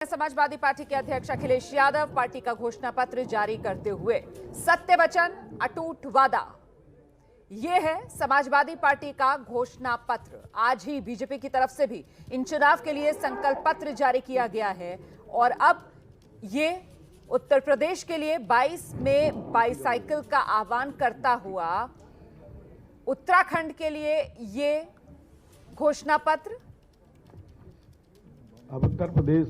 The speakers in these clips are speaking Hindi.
समाजवादी पार्टी के अध्यक्ष अखिलेश यादव पार्टी का घोषणा पत्र जारी करते हुए सत्य वचन अटूट वादा, यह है समाजवादी पार्टी का घोषणा पत्र। आज ही बीजेपी की तरफ से भी इन चुनाव के लिए संकल्प पत्र जारी किया गया है और अब ये उत्तर प्रदेश के लिए 22 में बाईसाइकिल का आह्वान करता हुआ उत्तराखंड के लिए ये घोषणा पत्र। अब उत्तर प्रदेश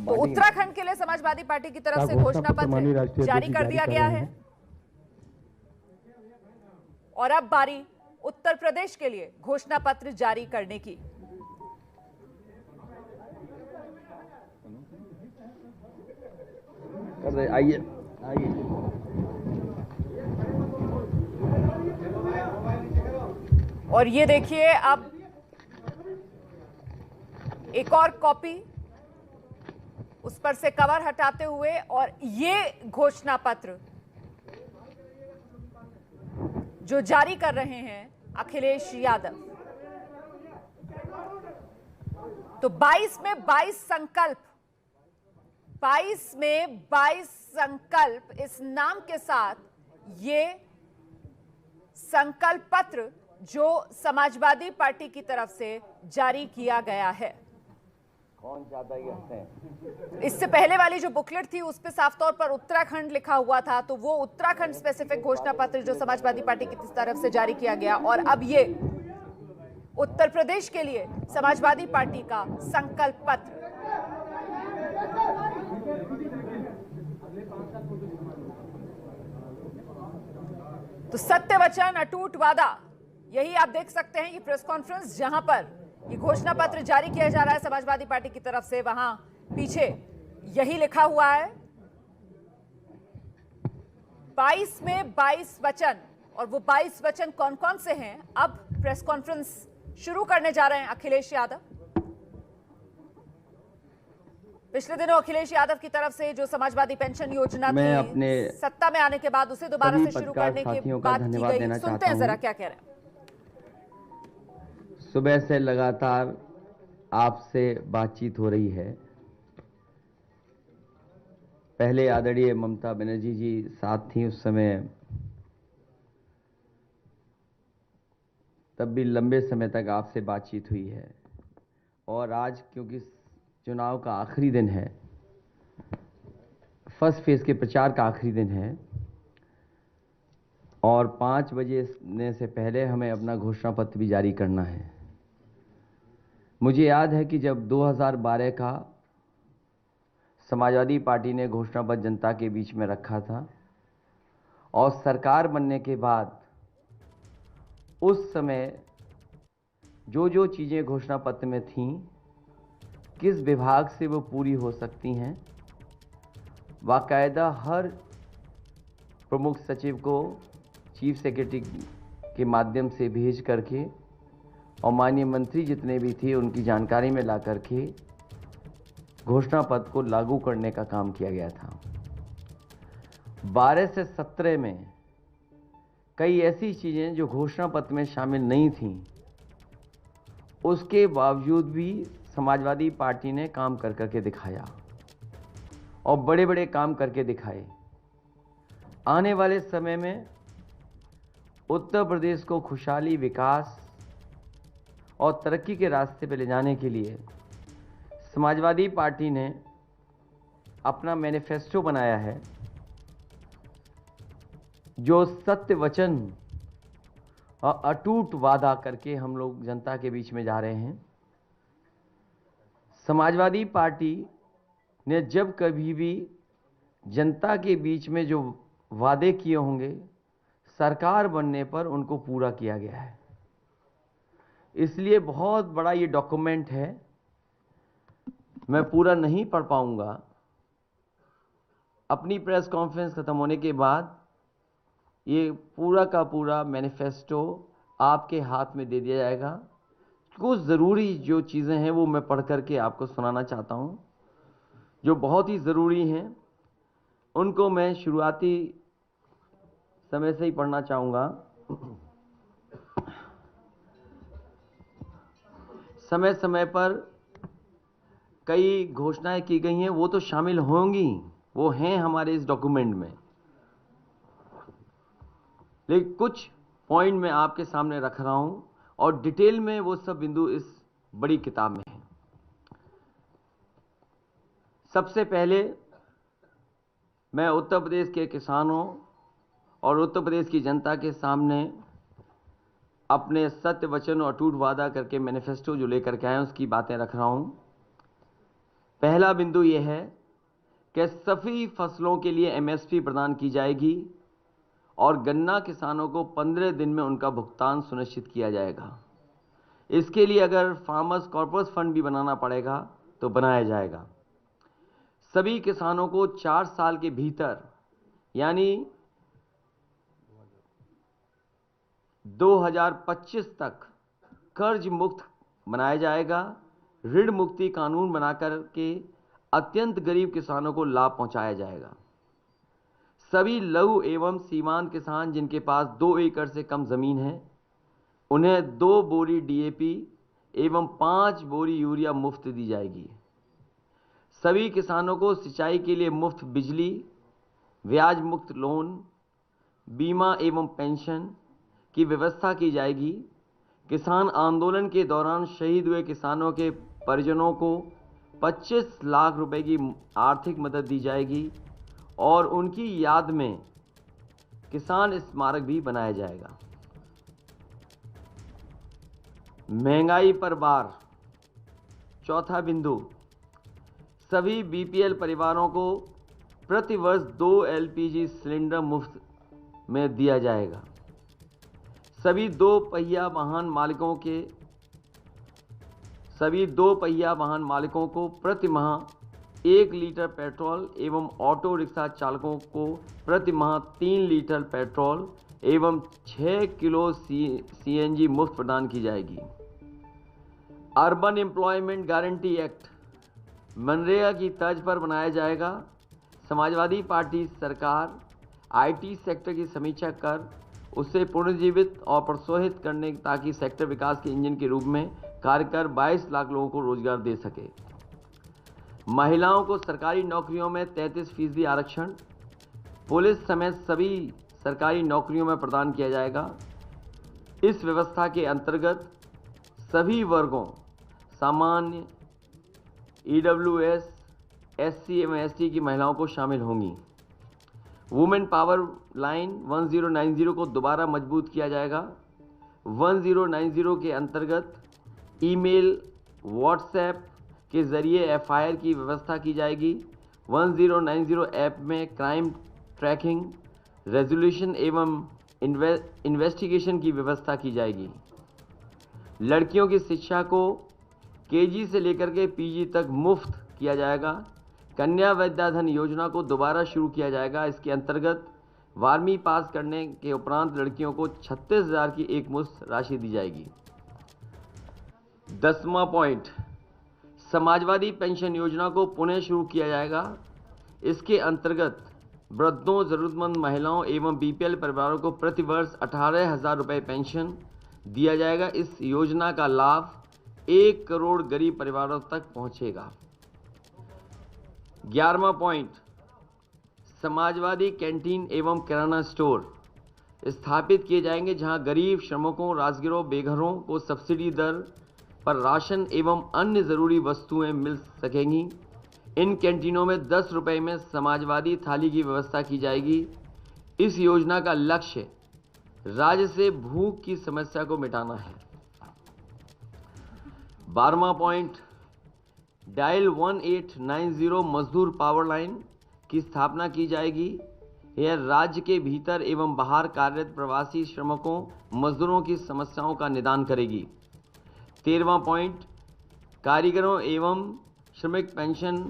तो उत्तराखंड के लिए समाजवादी पार्टी की तरफ से घोषणा पत्र जारी कर दिया गया है और अब बारी उत्तर प्रदेश के लिए घोषणा पत्र जारी करने की। आइए आइए। और ये देखिए, अब एक और कॉपी, उस पर से कवर हटाते हुए, और ये घोषणा पत्र जो जारी कर रहे हैं अखिलेश यादव। तो 22 में 22 संकल्प, 22 में 22 संकल्प, इस नाम के साथ ये संकल्प पत्र जो समाजवादी पार्टी की तरफ से जारी किया गया है। कौन ज्यादा ही हंसते हैं? इससे पहले वाली जो बुकलेट थी उस पे साफ तौर पर उत्तराखंड लिखा हुआ था, तो वो उत्तराखंड स्पेसिफिक घोषणा पत्र जो समाजवादी पार्टी की तरफ से जारी किया गया, और अब ये उत्तर प्रदेश के लिए समाजवादी पार्टी का संकल्प पत्र। तो सत्य वचन अटूट वादा, यही आप देख सकते हैं। ये प्रेस कॉन्फ्रेंस जहां पर ये घोषणा पत्र जारी किया जा रहा है समाजवादी पार्टी की तरफ से, वहां पीछे यही लिखा हुआ है 22 में 22 वचन। और वो 22 वचन कौन कौन से हैं, अब प्रेस कॉन्फ्रेंस शुरू करने जा रहे हैं अखिलेश यादव। पिछले दिनों अखिलेश यादव की तरफ से जो समाजवादी पेंशन योजना थी, अपने सत्ता में आने के बाद उसे दोबारा से शुरू करने की बात की गई। सुनते हैं जरा क्या कह रहे हैं। सुबह से लगातार आपसे बातचीत हो रही है। पहले आदरणीय ममता बनर्जी जी साथ थी उस समय, तब भी लंबे समय तक आपसे बातचीत हुई है। और आज क्योंकि चुनाव का आखिरी दिन है, फर्स्ट फेज के प्रचार का आखिरी दिन है, और 5 बजे से पहले हमें अपना घोषणा पत्र भी जारी करना है। मुझे याद है कि जब 2012 का समाजवादी पार्टी ने घोषणा पत्र जनता के बीच में रखा था, और सरकार बनने के बाद उस समय जो जो चीज़ें घोषणा पत्र में थीं, किस विभाग से वो पूरी हो सकती हैं, बाकायदा हर प्रमुख सचिव को चीफ सेक्रेटरी के माध्यम से भेज करके, और माननीय मंत्री जितने भी थे उनकी जानकारी में ला करके घोषणा पत्र को लागू करने का काम किया गया था। 12 से 17 में कई ऐसी चीज़ें जो घोषणा पत्र में शामिल नहीं थीं, उसके बावजूद भी समाजवादी पार्टी ने काम कर करके दिखाया, और बड़े बड़े काम करके दिखाए। आने वाले समय में उत्तर प्रदेश को खुशहाली, विकास और तरक्की के रास्ते पर ले जाने के लिए समाजवादी पार्टी ने अपना मैनिफेस्टो बनाया है, जो सत्य वचन और अटूट वादा करके हम लोग जनता के बीच में जा रहे हैं। समाजवादी पार्टी ने जब कभी भी जनता के बीच में जो वादे किए होंगे, सरकार बनने पर उनको पूरा किया गया है। इसलिए बहुत बड़ा ये डॉक्यूमेंट है, मैं पूरा नहीं पढ़ पाऊंगा। अपनी प्रेस कॉन्फ्रेंस खत्म होने के बाद ये पूरा का पूरा मैनिफेस्टो आपके हाथ में दे दिया जाएगा। कुछ ज़रूरी जो चीज़ें हैं वो मैं पढ़ करके आपको सुनाना चाहता हूँ, जो बहुत ही ज़रूरी हैं। उनको मैं शुरुआती समय से ही पढ़ना चाहूँगा। समय समय पर कई घोषणाएं की गई हैं वो तो शामिल होंगी, वो हैं हमारे इस डॉक्यूमेंट में, लेकिन कुछ पॉइंट मैं आपके सामने रख रहा हूं और डिटेल में वो सब बिंदु इस बड़ी किताब में है। सबसे पहले मैं उत्तर प्रदेश के किसानों और उत्तर प्रदेश की जनता के सामने अपने सत्य वचन और अटूट वादा करके मैनिफेस्टो जो लेकर के आए उसकी बातें रख रहा हूं। पहला बिंदु यह है कि सभी फसलों के लिए एमएसपी प्रदान की जाएगी और गन्ना किसानों को 15 दिन में उनका भुगतान सुनिश्चित किया जाएगा। इसके लिए अगर फार्मर्स कॉर्पस फंड भी बनाना पड़ेगा तो बनाया जाएगा। सभी किसानों को 4 साल के भीतर यानी 2025 तक कर्ज मुक्त बनाया जाएगा। ऋण मुक्ति कानून बनाकर के अत्यंत गरीब किसानों को लाभ पहुंचाया जाएगा। सभी लघु एवं सीमांत किसान जिनके पास 2 एकड़ से कम जमीन है उन्हें 2 बोरी डीएपी एवं 5 बोरी यूरिया मुफ्त दी जाएगी। सभी किसानों को सिंचाई के लिए मुफ्त बिजली, ब्याज मुक्त लोन, बीमा एवं पेंशन की व्यवस्था की जाएगी। किसान आंदोलन के दौरान शहीद हुए किसानों के परिजनों को 25 लाख रुपए की आर्थिक मदद दी जाएगी और उनकी याद में किसान स्मारक भी बनाया जाएगा। महंगाई पर बार, चौथा बिंदु, सभी बीपीएल परिवारों को प्रति वर्ष 2 एलपीजी सिलेंडर मुफ्त में दिया जाएगा। सभी दो पहिया वाहन मालिकों को प्रति माह 1 लीटर पेट्रोल एवं ऑटो रिक्शा चालकों को प्रति माह 3 लीटर पेट्रोल एवं 6 किलो सीएनजी मुफ्त प्रदान की जाएगी। Urban employment guarantee act MNREGA की तर्ज पर बनाया जाएगा। समाजवादी पार्टी सरकार आईटी सेक्टर की समीक्षा कर उसे पुनर्जीवित और प्रोत्साहित करने ताकि सेक्टर विकास के इंजन के रूप में कार्य कर 22 लाख लोगों को रोजगार दे सके। महिलाओं को सरकारी नौकरियों में 33% आरक्षण पुलिस समेत सभी सरकारी नौकरियों में प्रदान किया जाएगा। इस व्यवस्था के अंतर्गत सभी वर्गों सामान्य, ईडब्ल्यूएस, एससी एवं एसटी की महिलाओं को शामिल होंगी। वुमेन पावर लाइन 1090 को दोबारा मजबूत किया जाएगा। 1090 के अंतर्गत ईमेल, व्हाट्सएप के जरिए एफआईआर की व्यवस्था की जाएगी। 1090 ऐप में क्राइम ट्रैकिंग, रेजोल्यूशन एवं इन्वेस्टिगेशन की व्यवस्था की जाएगी। लड़कियों की शिक्षा को केजी से लेकर के पीजी तक मुफ्त किया जाएगा। कन्या विद्याधन योजना को दोबारा शुरू किया जाएगा। इसके अंतर्गत 12वीं पास करने के उपरांत लड़कियों को 36,000 की एक मुश्त राशि दी जाएगी। 10वां पॉइंट, समाजवादी पेंशन योजना को पुनः शुरू किया जाएगा। इसके अंतर्गत वृद्धों, जरूरतमंद महिलाओं एवं बीपीएल परिवारों को प्रति वर्ष 18,000 रुपये पेंशन दिया जाएगा। इस योजना का लाभ 1 करोड़ गरीब परिवारों तक पहुंचेगा। 11वां पॉइंट, समाजवादी कैंटीन एवं किराना स्टोर स्थापित किए जाएंगे जहां गरीब, श्रमिकों, राजगिरों, बेघरों को सब्सिडी दर पर राशन एवं अन्य ज़रूरी वस्तुएं मिल सकेंगी। इन कैंटीनों में 10 रुपये में समाजवादी थाली की व्यवस्था की जाएगी। इस योजना का लक्ष्य राज्य से भूख की समस्या को मिटाना है। 12वां पॉइंट, डायल 1890 मजदूर पावर लाइन की स्थापना की जाएगी। यह राज्य के भीतर एवं बाहर कार्यरत प्रवासी श्रमिकों, मजदूरों की समस्याओं का निदान करेगी। 13वां पॉइंट, कारीगरों एवं श्रमिक पेंशन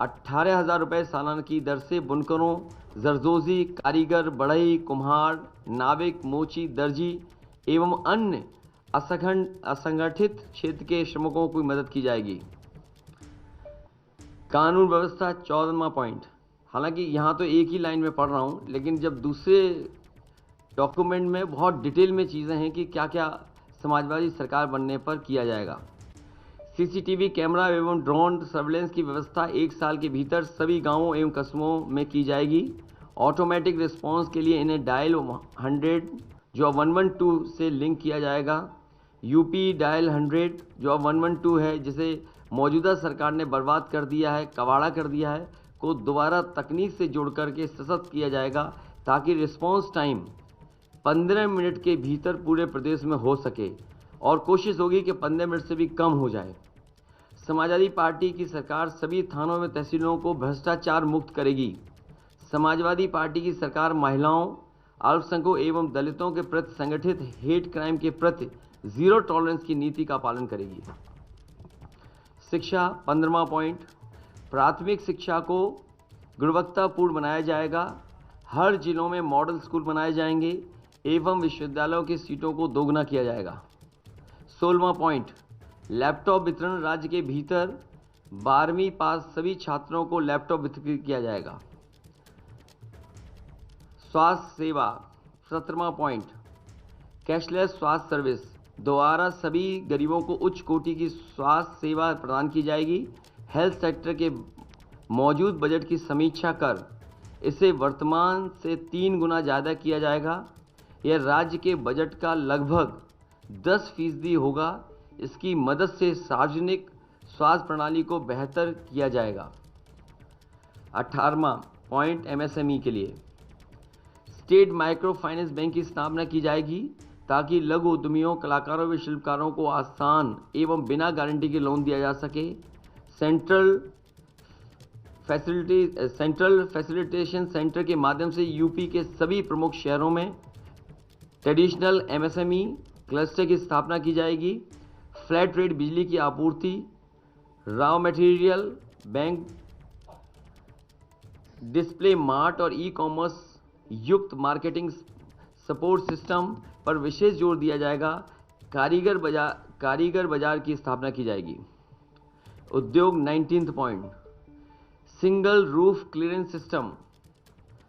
18,000 रुपये सालाना की दर से बुनकरों, जरदोजी, कारीगर, बढ़ई, कुम्हार, नाविक, मोची, दर्जी एवं अन्य असंगठित क्षेत्र के श्रमिकों की मदद की जाएगी। कानून व्यवस्था 14वां पॉइंट, हालांकि यहाँ तो एक ही लाइन में पढ़ रहा हूँ, लेकिन जब दूसरे डॉक्यूमेंट में बहुत डिटेल में चीज़ें हैं कि क्या क्या समाजवादी सरकार बनने पर किया जाएगा। सीसीटीवी कैमरा एवं ड्रोन सर्वेलेंस की व्यवस्था 1 साल के भीतर सभी गांवों एवं कस्बों में की जाएगी। ऑटोमेटिक रिस्पांस के लिए इन्हें डायल 100 जो 112 से लिंक किया जाएगा। यूपी डायल 100 जो 112 है, जिसे मौजूदा सरकार ने बर्बाद कर दिया है, कबाड़ा कर दिया है, को दोबारा तकनीक से जोड़ करके सशक्त किया जाएगा ताकि रिस्पांस टाइम 15 मिनट के भीतर पूरे प्रदेश में हो सके और कोशिश होगी कि 15 मिनट से भी कम हो जाए। समाजवादी पार्टी की सरकार सभी थानों में तहसीलों को भ्रष्टाचार मुक्त करेगी। समाजवादी पार्टी की सरकार महिलाओं, अल्पसंख्यकों एवं दलितों के प्रति संगठित हेट क्राइम के प्रति जीरो टॉलरेंस की नीति का पालन करेगी। शिक्षा 15वां पॉइंट, प्राथमिक शिक्षा को गुणवत्तापूर्ण बनाया जाएगा। हर जिलों में मॉडल स्कूल बनाए जाएंगे एवं विश्वविद्यालयों की सीटों को दोगुना किया जाएगा। 16वां पॉइंट, लैपटॉप वितरण राज्य के भीतर 12वीं पास सभी छात्रों को लैपटॉप वितरित किया जाएगा। स्वास्थ्य सेवा 17वां पॉइंट, कैशलेस स्वास्थ्य सर्विस द्वारा सभी गरीबों को उच्च कोटि की स्वास्थ्य सेवा प्रदान की जाएगी। हेल्थ सेक्टर के मौजूद बजट की समीक्षा कर इसे वर्तमान से 3 गुना ज़्यादा किया जाएगा। यह राज्य के बजट का लगभग 10% होगा। इसकी मदद से सार्वजनिक स्वास्थ्य प्रणाली को बेहतर किया जाएगा। 18वां पॉइंट, एमएसएमई के लिए स्टेट माइक्रो फाइनेंस बैंक की स्थापना की जाएगी ताकि लघु उद्यमियों, कलाकारों व शिल्पकारों को आसान एवं बिना गारंटी के लोन दिया जा सके। सेंट्रल फैसिलिटेशन सेंटर के माध्यम से यूपी के सभी प्रमुख शहरों में ट्रेडिशनल एमएसएमई क्लस्टर की स्थापना की जाएगी। फ्लैट रेट बिजली की आपूर्ति, raw material bank, display mart और ई कॉमर्स युक्त मार्केटिंग सपोर्ट सिस्टम पर विशेष जोर दिया जाएगा। कारीगर बाजार की स्थापना की जाएगी। उद्योग 19वां point, single roof clearance system.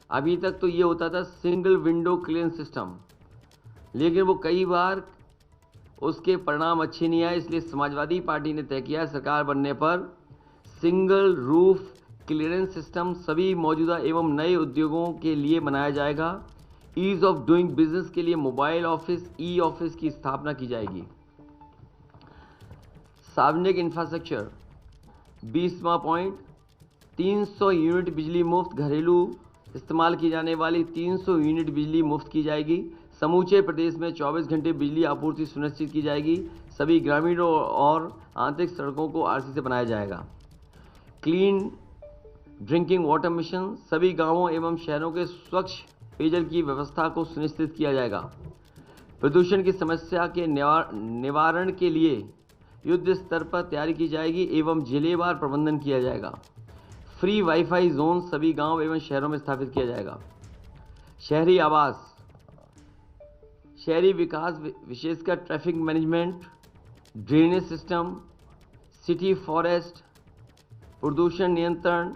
अभी तक तो ये होता था सिंगल विंडो क्लियरेंस सिस्टम, लेकिन वो कई बार उसके परिणाम अच्छे नहीं आए। इसलिए समाजवादी पार्टी ने तय किया सरकार बनने पर सिंगल रूफ क्लियरेंस सिस्टम सभी मौजूदा एवं नए उद्योगों के लिए बनाया जाएगा। ईज ऑफ डूइंग बिजनेस के लिए मोबाइल ऑफिस, ई ऑफिस की स्थापना की जाएगी। सार्वजनिक इंफ्रास्ट्रक्चर 20वां पॉइंट, 300 यूनिट बिजली मुफ्त, घरेलू इस्तेमाल की जाने वाली 300 यूनिट बिजली मुफ्त की जाएगी। समूचे प्रदेश में 24 घंटे बिजली आपूर्ति सुनिश्चित की जाएगी। सभी ग्रामीण और आंतरिक सड़कों को आरसी से बनाया जाएगा। क्लीन ड्रिंकिंग वाटर मिशन, सभी गांवों एवं शहरों के स्वच्छ पेयजल की व्यवस्था को सुनिश्चित किया जाएगा। प्रदूषण की समस्या के निवारण के लिए युद्ध स्तर पर तैयारी की जाएगी एवं जिलेवार प्रबंधन किया जाएगा। फ्री वाईफाई जोन सभी गांव एवं शहरों में स्थापित किया जाएगा। शहरी आवास, शहरी विकास विशेषकर traffic management, drainage system, city forest, प्रदूषण नियंत्रण,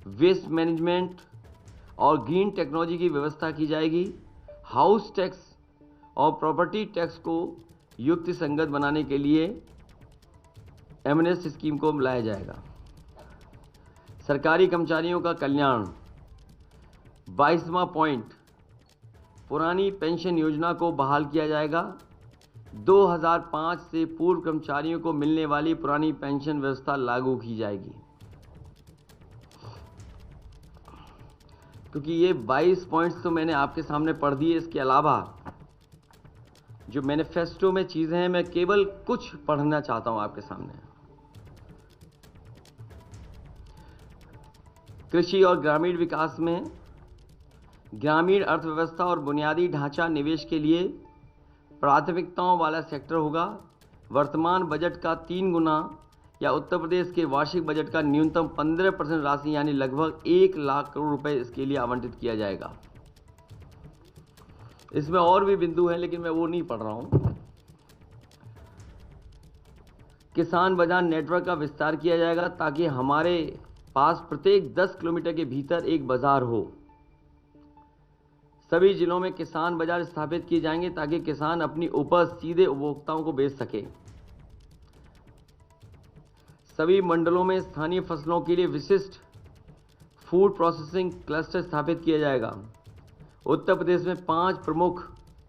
वेस्ट मैनेजमेंट और ग्रीन टेक्नोलॉजी की व्यवस्था की जाएगी। हाउस टैक्स और प्रॉपर्टी टैक्स को युक्ति संगत बनाने के लिए एमएनएस स्कीम को लाया जाएगा। सरकारी कर्मचारियों का कल्याण 22वां पॉइंट, पुरानी पेंशन योजना को बहाल किया जाएगा। 2005 से पूर्व कर्मचारियों को मिलने वाली पुरानी पेंशन व्यवस्था लागू की जाएगी। क्योंकि ये 22 पॉइंट्स तो मैंने आपके सामने पढ़ दिए, इसके अलावा जो मैनिफेस्टो में चीज़ें हैं मैं केवल कुछ पढ़ना चाहता हूं आपके सामने। कृषि और ग्रामीण विकास में ग्रामीण अर्थव्यवस्था और बुनियादी ढांचा निवेश के लिए प्राथमिकताओं वाला सेक्टर होगा। वर्तमान बजट का 3 गुना या उत्तर प्रदेश के वार्षिक बजट का न्यूनतम 15% राशि यानी लगभग 1 लाख करोड़ रुपए इसके लिए आवंटित किया जाएगा। इसमें और भी बिंदु हैं लेकिन मैं वो नहीं पढ़ रहा हूं। किसान बाजार नेटवर्क का विस्तार किया जाएगा ताकि हमारे पास प्रत्येक 10 किलोमीटर के भीतर एक बाजार हो। सभी जिलों में किसान बाजार स्थापित किए जाएंगे ताकि किसान अपनी उपज सीधे उपभोक्ताओं को बेच सके। सभी मंडलों में स्थानीय फसलों के लिए विशिष्ट फूड प्रोसेसिंग क्लस्टर स्थापित किया जाएगा। उत्तर प्रदेश में 5 प्रमुख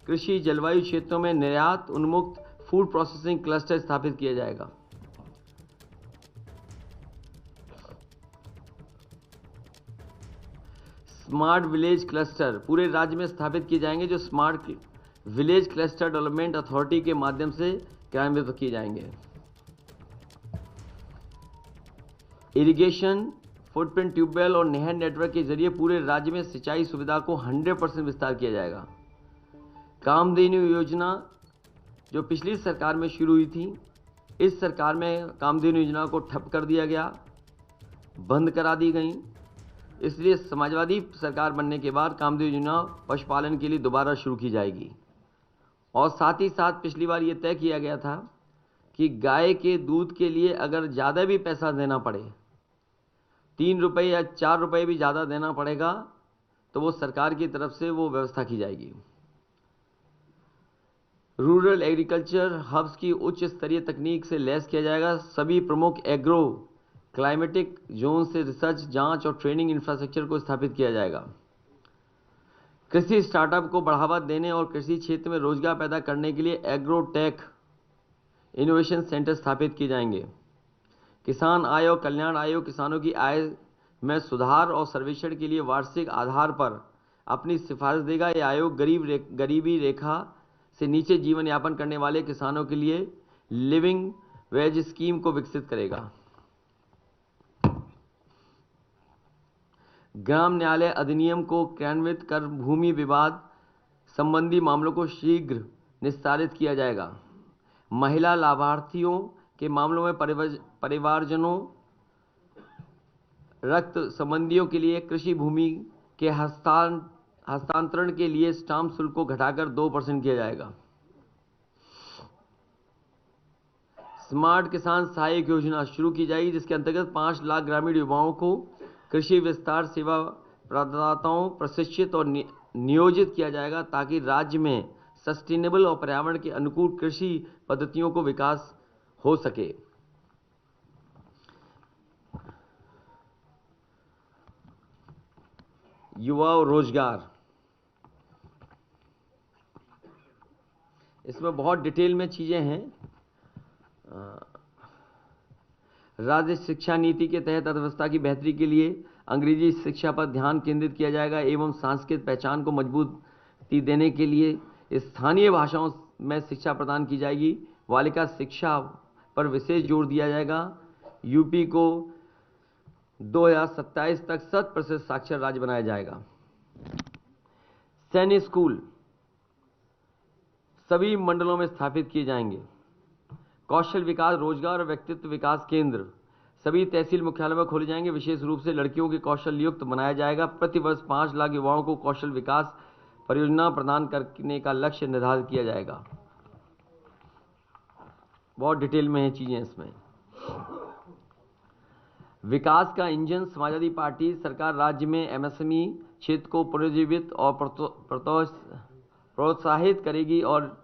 कृषि जलवायु क्षेत्रों में निर्यात उन्मुक्त फूड प्रोसेसिंग क्लस्टर स्थापित किया जाएगा। स्मार्ट विलेज क्लस्टर पूरे राज्य में स्थापित किए जाएंगे, जो smart village cluster development authority के माध्यम से क्रियान्वित किए जाएंगे। इरिगेशन फुटप्रिंट ट्यूबवेल और नहर नेटवर्क के जरिए पूरे राज्य में सिंचाई सुविधा को 100% विस्तार किया जाएगा। कामधेनु योजना जो पिछली सरकार में शुरू हुई थी, इस सरकार में कामधेनु योजना को ठप कर दिया गया, बंद करा दी गई। इसलिए समाजवादी सरकार बनने के बाद कामधेनु योजना पशुपालन के लिए दोबारा शुरू की जाएगी। और साथ ही साथ पिछली बार ये तय किया गया था कि गाय के दूध के लिए अगर ज़्यादा भी पैसा देना पड़े, 3 रुपये या 4 रुपये भी ज़्यादा देना पड़ेगा, तो वो सरकार की तरफ से वो व्यवस्था की जाएगी। रूरल एग्रीकल्चर हब्स की उच्च स्तरीय तकनीक से लैस किया जाएगा। सभी प्रमुख एग्रो क्लाइमेटिक जोन से रिसर्च, जांच और ट्रेनिंग इंफ्रास्ट्रक्चर को स्थापित किया जाएगा। कृषि स्टार्टअप को बढ़ावा देने और कृषि क्षेत्र में रोजगार पैदा करने के लिए एग्रोटेक इनोवेशन सेंटर स्थापित किए जाएंगे। किसान आय और कल्याण आयोग किसानों की आय में सुधार और सर्वेक्षण के लिए वार्षिक आधार पर अपनी सिफारिश देगा। यह आयोग गरीबी रेखा से नीचे जीवन यापन करने वाले किसानों के लिए लिविंग वेज स्कीम को विकसित करेगा। ग्राम न्यायालय अधिनियम को क्रियान्वित कर भूमि विवाद संबंधी मामलों को शीघ्र निस्तारित किया जाएगा। महिला लाभार्थियों के मामलों में परिवारजनों, रक्त संबंधियों के लिए कृषि भूमि के हस्तांतरण के लिए स्टाम्प शुल्क को घटाकर 2% किया जाएगा। स्मार्ट किसान सहायक योजना शुरू की जाएगी, जिसके अंतर्गत 5 लाख ग्रामीण युवाओं को कृषि विस्तार सेवा प्रदाताओं प्रशिक्षित और नियोजित किया जाएगा, ताकि राज्य में सस्टेनेबल और पर्यावरण के अनुकूल कृषि पद्धतियों को विकास हो सके। युवा और रोजगार, इसमें बहुत डिटेल में चीजें हैं। राज्य शिक्षा नीति के तहत अर्थव्यवस्था की बेहतरी के लिए अंग्रेजी शिक्षा पर ध्यान केंद्रित किया जाएगा एवं सांस्कृतिक पहचान को मजबूती देने के लिए स्थानीय भाषाओं में शिक्षा प्रदान की जाएगी। बालिका शिक्षा पर विशेष जोर दिया जाएगा। यूपी को 2027 तक 100% साक्षर राज्य बनाया जाएगा। सैनिक स्कूल सभी मंडलों में स्थापित किए जाएंगे। कौशल विकास, रोजगार और व्यक्तित्व विकास केंद्र सभी तहसील मुख्यालयों में खोले जाएंगे। विशेष रूप से लड़कियों के कौशल युक्त बनाया जाएगा। प्रतिवर्ष 5 लाख युवाओं को कौशल विकास परियोजना प्रदान करने का लक्ष्य निर्धारित किया जाएगा। बहुत डिटेल में है चीजें इसमें। विकास का इंजन समाजवादी पार्टी सरकार राज्य में एमएसएमई क्षेत्र को पुनर्जीवित और प्रोत्साहित करेगी और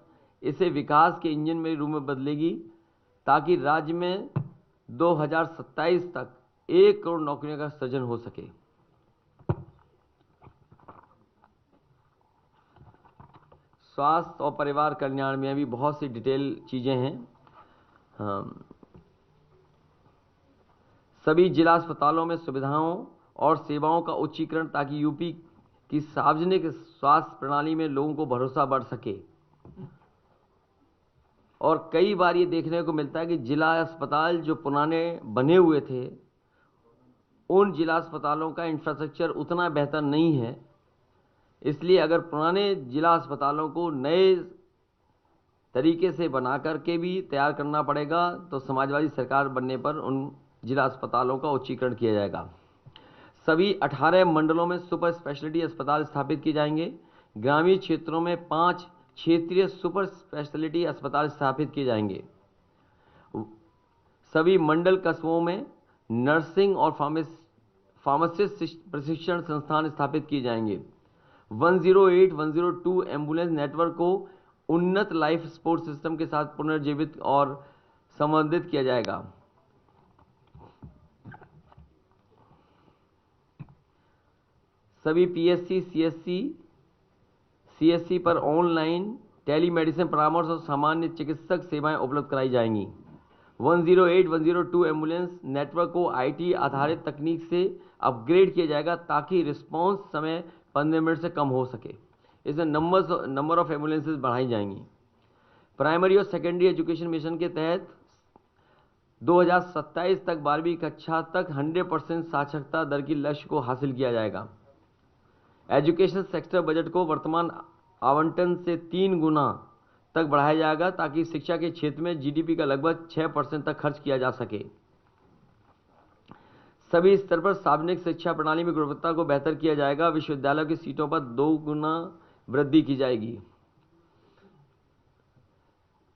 इसे विकास के इंजन में रूप में बदलेगी, ताकि राज्य में 2027 तक 1 करोड़ नौकरियों का सृजन हो सके। स्वास्थ्य और परिवार कल्याण में भी बहुत सी डिटेल चीजें हैं। सभी जिला अस्पतालों में सुविधाओं और सेवाओं का उच्चीकरण, ताकि यूपी की सार्वजनिक स्वास्थ्य प्रणाली में लोगों को भरोसा बढ़ सके। और कई बार ये देखने को मिलता है कि जिला अस्पताल जो पुराने बने हुए थे, उन जिला अस्पतालों का इंफ्रास्ट्रक्चर उतना बेहतर नहीं है। इसलिए अगर पुराने जिला अस्पतालों को नए तरीके से बना करके भी तैयार करना पड़ेगा, तो समाजवादी सरकार बनने पर उन जिला अस्पतालों का उच्चीकरण किया जाएगा। सभी 18 मंडलों में सुपर स्पेशलिटी अस्पताल स्थापित किए जाएंगे। ग्रामीण क्षेत्रों में 5 क्षेत्रीय सुपर स्पेशलिटी अस्पताल स्थापित किए जाएंगे। सभी मंडल कस्बों में नर्सिंग और फार्मासिस्ट प्रशिक्षण संस्थान स्थापित किए जाएंगे। 108, 102 एम्बुलेंस नेटवर्क को उन्नत लाइफ सपोर्ट सिस्टम के साथ पुनर्जीवित और संवर्धित किया जाएगा। सभी पीएससी, सीएससी पर ऑनलाइन टेलीमेडिसिन परामर्श और सामान्य चिकित्सक सेवाएं उपलब्ध कराई जाएंगी। 108, 102 एम्बुलेंस नेटवर्क को आईटी आधारित तकनीक से अपग्रेड किया जाएगा ताकि रिस्पांस समय 15 मिनट से कम हो सके। इसमें नंबर ऑफ एम्बुलेंसेज बढ़ाई जाएंगी। प्राइमरी और सेकेंडरी एजुकेशन मिशन के तहत 2027 तक 12वीं कक्षा तक 100% साक्षरता दर की लक्ष्य को हासिल किया जाएगा। एजुकेशन सेक्टर बजट को वर्तमान आवंटन से 3 गुना तक बढ़ाया जाएगा ताकि शिक्षा के क्षेत्र में जीडीपी का लगभग 6% तक खर्च किया जा सके। सभी स्तर पर सार्वजनिक शिक्षा प्रणाली में गुणवत्ता को बेहतर किया जाएगा। विश्वविद्यालयों की सीटों पर 2 गुना वृद्धि की जाएगी।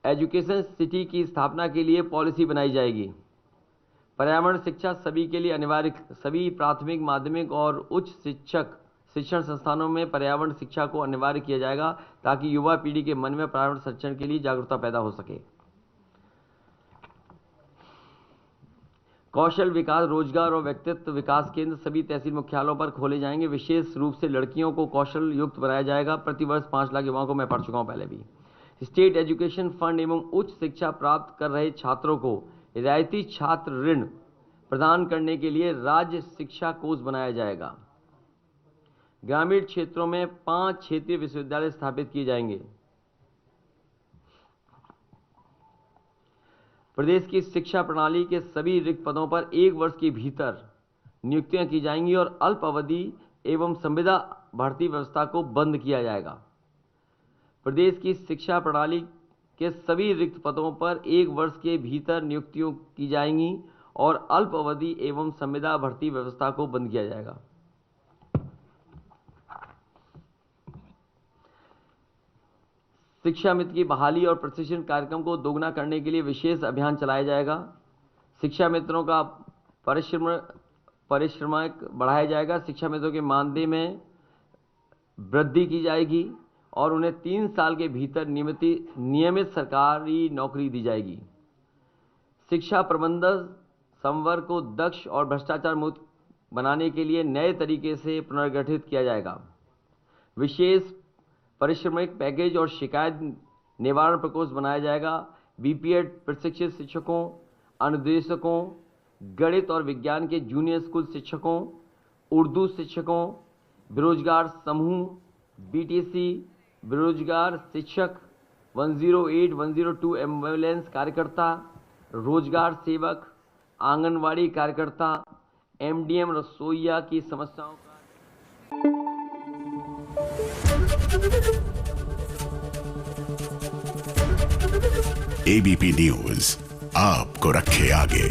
एजुकेशन सिटी की स्थापना के लिए पॉलिसी बनाई जाएगी। पर्यावरण शिक्षा सभी के लिए अनिवार्य, सभी प्राथमिक, माध्यमिक और उच्च शिक्षण संस्थानों में पर्यावरण शिक्षा को अनिवार्य किया जाएगा ताकि युवा पीढ़ी के मन में पर्यावरण संरक्षण के लिए जागरूकता पैदा हो सके। कौशल विकास, रोजगार और व्यक्तित्व विकास केंद्र सभी तहसील मुख्यालयों पर खोले जाएंगे। विशेष रूप से लड़कियों को कौशल युक्त बनाया जाएगा। प्रतिवर्ष 5 लाख युवाओं को, मैं पढ़ चुका हूं पहले भी। स्टेट एजुकेशन फंड एवं उच्च शिक्षा प्राप्त कर रहे छात्रों को रियायती छात्र ऋण प्रदान करने के लिए राज्य शिक्षा कोष बनाया जाएगा। ग्रामीण क्षेत्रों में 5 क्षेत्रीय विश्वविद्यालय स्थापित किए जाएंगे। प्रदेश की शिक्षा प्रणाली के सभी रिक्त पदों पर 1 वर्ष के भीतर नियुक्तियां की जाएंगी और अल्प अवधि एवं संविदा भर्ती व्यवस्था को बंद किया जाएगा। प्रदेश की शिक्षा प्रणाली के सभी रिक्त पदों पर 1 वर्ष के भीतर नियुक्तियों की जाएंगी और अल्प अवधि एवं संविदा भर्ती व्यवस्था को बंद किया जाएगा। शिक्षा मित्र की बहाली और प्रशिक्षण कार्यक्रम को दोगुना करने के लिए विशेष अभियान चलाया जाएगा। शिक्षा मित्रों का परिश्रम बढ़ाया जाएगा। शिक्षा मित्रों के मानदेय में वृद्धि की जाएगी और उन्हें 3 साल के भीतर नियमित सरकारी नौकरी दी जाएगी। शिक्षा प्रबंधन संवर्ग को दक्ष और भ्रष्टाचार मुक्त बनाने के लिए नए तरीके से पुनर्गठित किया जाएगा। विशेष पारिश्रमिक पैकेज और शिकायत निवारण प्रकोष्ठ बनाया जाएगा। बीपीएड प्रशिक्षित शिक्षकों, अनुदेशकों, गणित और विज्ञान के जूनियर स्कूल शिक्षकों, उर्दू शिक्षकों, बेरोजगार समूह, बीटीसी, बेरोजगार शिक्षक, 108, 102 एम्बुलेंस कार्यकर्ता, रोजगार सेवक, आंगनवाड़ी कार्यकर्ता, एमडीएम रसोइया की समस्याओं का एबीपी न्यूज आपको रखे आगे।